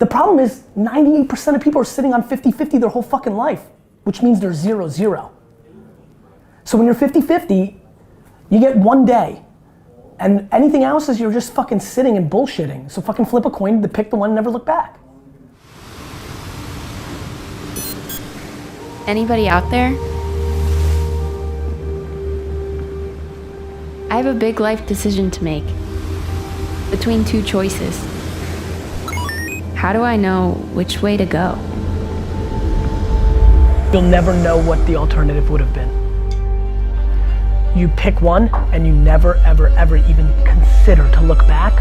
The problem is 98% of people are sitting on 50-50 their whole fucking life, which means they're 0-0. So when you're 50-50, you get one day. And anything else is you're just fucking sitting and bullshitting. So fucking flip a coin to pick the one and never look back. Anybody out there? I have a big life decision to make between two choices. How do I know which way to go? You'll never know what the alternative would have been. You pick one and you never, ever, ever even consider to look back.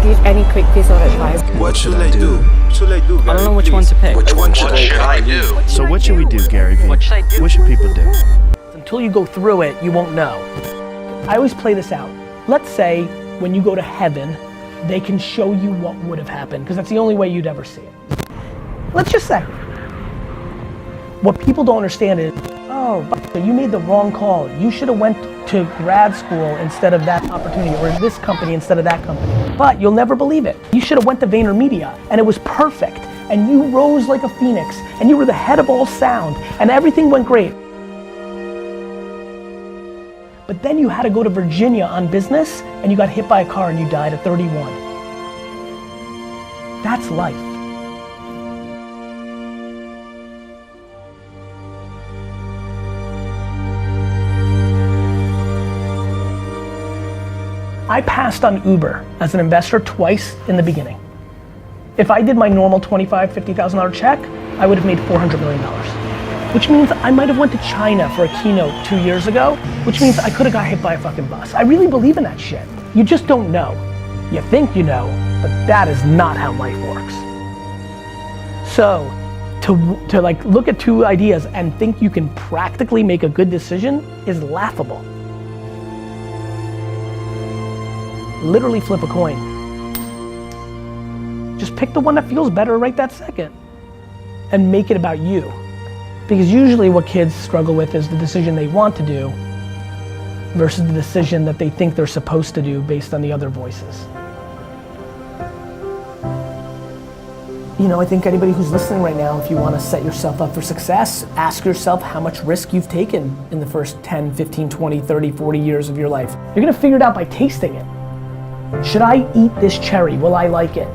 Give any quick piece of advice. What should I do? I don't know which one to pick. Which one should I do? So what should we do, Gary Vee? What should I do? What should people do? Until you go through it, you won't know. I always play this out. Let's say when you go to heaven, they can show you what would have happened, because that's the only way you'd ever see it. Let's just say. What people don't understand is, oh, you made the wrong call. You should have went to grad school instead of that opportunity, or this company instead of that company. But you'll never believe it. You should have went to VaynerMedia, and it was perfect. And you rose like a phoenix, and you were the head of all sound, and everything went great. But then you had to go to Virginia on business, and you got hit by a car and you died at 31. That's life. I passed on Uber as an investor twice in the beginning. If I did my normal $25,000, $50,000 check, I would have made $400 million. Which means I might have went to China for a keynote 2 years ago, which means I could have got hit by a fucking bus. I really believe in that shit. You just don't know. You think you know, but that is not how life works. So, to like look at two ideas and think you can practically make a good decision is laughable. Literally flip a coin. Just pick the one that feels better right that second and make it about you. Because usually what kids struggle with is the decision they want to do versus the decision that they think they're supposed to do based on the other voices. You know, I think anybody who's listening right now, if you want to set yourself up for success, ask yourself how much risk you've taken in the first 10, 15, 20, 30, 40 years of your life. You're gonna figure it out by tasting it. Should I eat this cherry? Will I like it?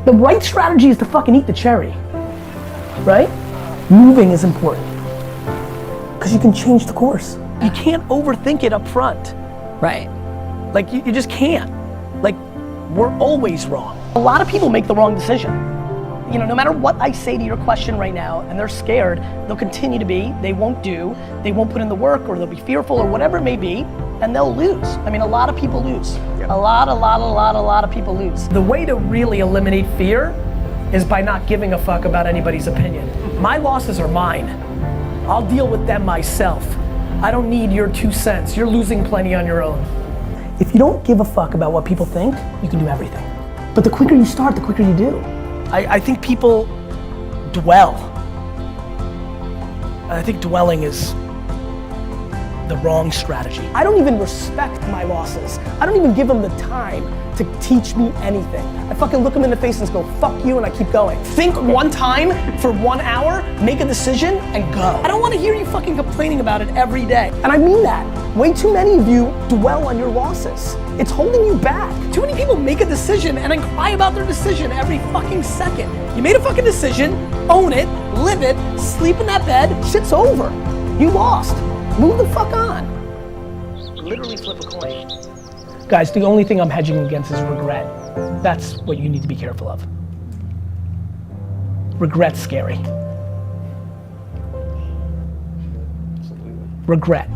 The right strategy is to fucking eat the cherry. Right? Moving is important because you can change the course. You can't overthink it up front. Right. Like you just can't. Like we're always wrong. A lot of people make the wrong decision. You know, no matter what I say to your question right now and they're scared, they'll continue to be, they won't put in the work or they'll be fearful or whatever it may be and they'll lose. I mean, a lot of people lose. Yep. A lot of people lose. The way to really eliminate fear is by not giving a fuck about anybody's opinion. My losses are mine. I'll deal with them myself. I don't need your 2 cents. You're losing plenty on your own. If you don't give a fuck about what people think, you can do everything. But the quicker you start, the quicker you do. I think people dwell. I think dwelling is the wrong strategy. I don't even respect my losses. I don't even give them the time to teach me anything. I fucking look them in the face and go, fuck you, and I keep going. Think one time for 1 hour, make a decision, and go. I don't want to hear you fucking complaining about it every day. And I mean that. Way too many of you dwell on your losses. It's holding you back. Too many people make a decision and then cry about their decision every fucking second. You made a fucking decision, own it, live it, sleep in that bed, shit's over. You lost. Move the fuck on. Literally flip a coin. Guys, the only thing I'm hedging against is regret. That's what you need to be careful of. Regret's scary. Regret.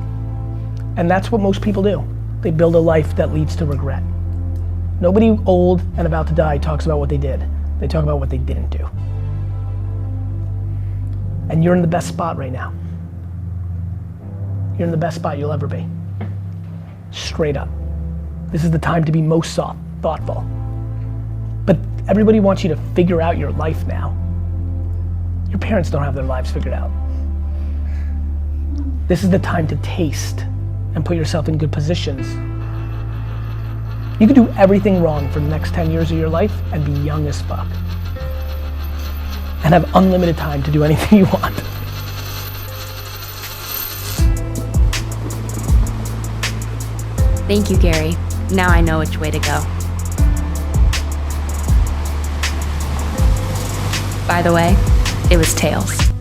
And that's what most people do. They build a life that leads to regret. Nobody old and about to die talks about what they did. They talk about what they didn't do. And you're in the best spot right now. You're in the best spot you'll ever be. Straight up. This is the time to be most thoughtful. But everybody wants you to figure out your life now. Your parents don't have their lives figured out. This is the time to taste and put yourself in good positions. You could do everything wrong for the next 10 years of your life and be young as fuck. And have unlimited time to do anything you want. Thank you, Gary. Now I know which way to go. By the way, it was tails.